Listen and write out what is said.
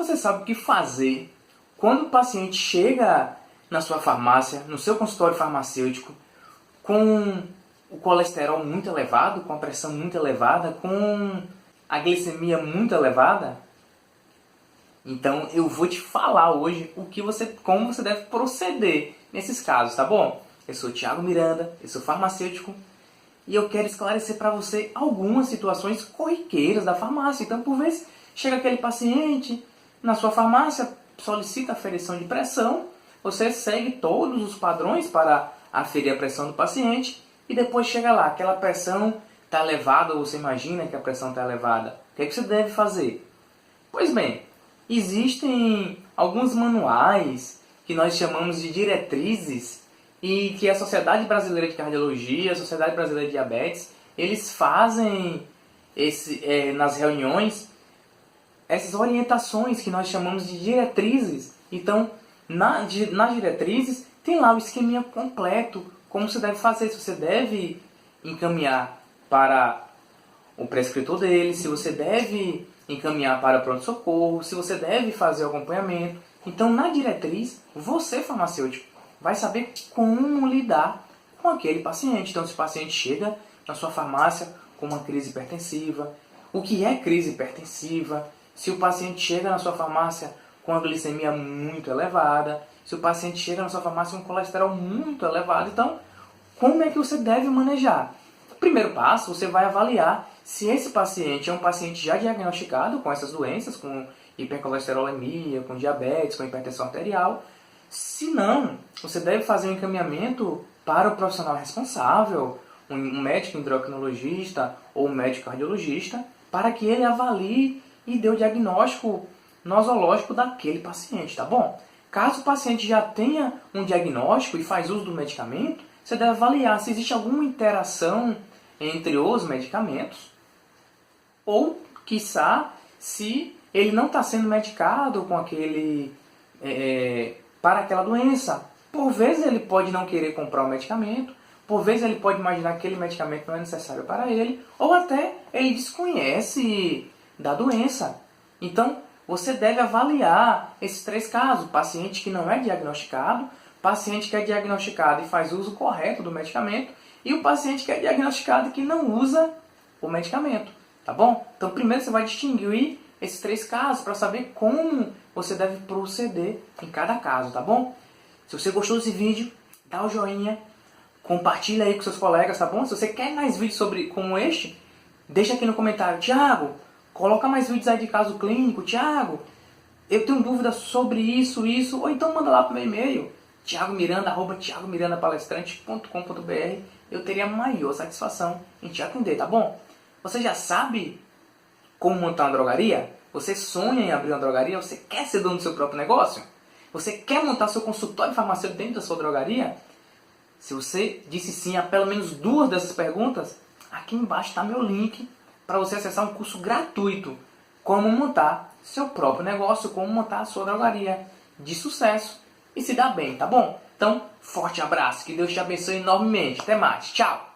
Você sabe o que fazer quando o paciente chega na sua farmácia, no seu consultório farmacêutico, com o colesterol muito elevado, com a pressão muito elevada, com a glicemia muito elevada? Então eu vou te falar hoje como você deve proceder nesses casos, tá bom? Eu sou o Thiago Miranda, eu sou farmacêutico e eu quero esclarecer para você algumas situações corriqueiras da farmácia. Então, por vezes, chega aquele paciente na sua farmácia, solicita aferição de pressão, você segue todos os padrões para aferir a pressão do paciente e depois chega lá, aquela pressão está elevada, ou você imagina que a pressão está elevada. O que é que você deve fazer? Pois bem, existem alguns manuais que nós chamamos de diretrizes e que a Sociedade Brasileira de Cardiologia, a Sociedade Brasileira de Diabetes, eles fazem nas reuniões essas orientações que nós chamamos de diretrizes. Então, nas diretrizes tem lá o esqueminha completo, como você deve fazer, se você deve encaminhar para o prescritor dele, se você deve encaminhar para pronto-socorro, se você deve fazer o acompanhamento. Então, na diretriz, você, farmacêutico, vai saber como lidar com aquele paciente. Então, se o paciente chega na sua farmácia com uma crise hipertensiva, o que é crise hipertensiva? Se o paciente chega na sua farmácia com a glicemia muito elevada, se o paciente chega na sua farmácia com colesterol muito elevado, então, como é que você deve manejar? Primeiro passo, você vai avaliar se esse paciente é um paciente já diagnosticado com essas doenças, com hipercolesterolemia, com diabetes, com hipertensão arterial. Se não, você deve fazer um encaminhamento para o profissional responsável, um médico endocrinologista ou um médico cardiologista, para que ele avalie e dê o diagnóstico nosológico daquele paciente, tá bom? Caso o paciente já tenha um diagnóstico e faz uso do medicamento, você deve avaliar se existe alguma interação entre os medicamentos ou, quiçá, se ele não está sendo medicado com para aquela doença. Por vezes ele pode não querer comprar o medicamento, por vezes ele pode imaginar que aquele medicamento não é necessário para ele, ou até ele desconhece da doença. Então, você deve avaliar esses três casos: paciente que não é diagnosticado, paciente que é diagnosticado e faz uso correto do medicamento, e o paciente que é diagnosticado e que não usa o medicamento, tá bom? Então, primeiro você vai distinguir esses três casos para saber como você deve proceder em cada caso, tá bom? Se você gostou desse vídeo, dá o joinha, compartilha aí com seus colegas, tá bom? Se você quer mais vídeos como este, deixa aqui no comentário: Thiago, coloca mais vídeos aí de caso clínico. Thiago, eu tenho dúvidas sobre isso, ou então manda lá pro meu e-mail, thiagomiranda@thiagomирandapalestrante.com.br. Eu teria a maior satisfação em te atender, tá bom? Você já sabe como montar uma drogaria? Você sonha em abrir uma drogaria? Você quer ser dono do seu próprio negócio? Você quer montar seu consultório farmacêutico dentro da sua drogaria? Se você disse sim a pelo menos duas dessas perguntas, aqui embaixo está meu link para você acessar um curso gratuito: como montar seu próprio negócio, como montar a sua drogaria de sucesso e se dar bem, tá bom? Então, forte abraço, que Deus te abençoe enormemente. Até mais, tchau!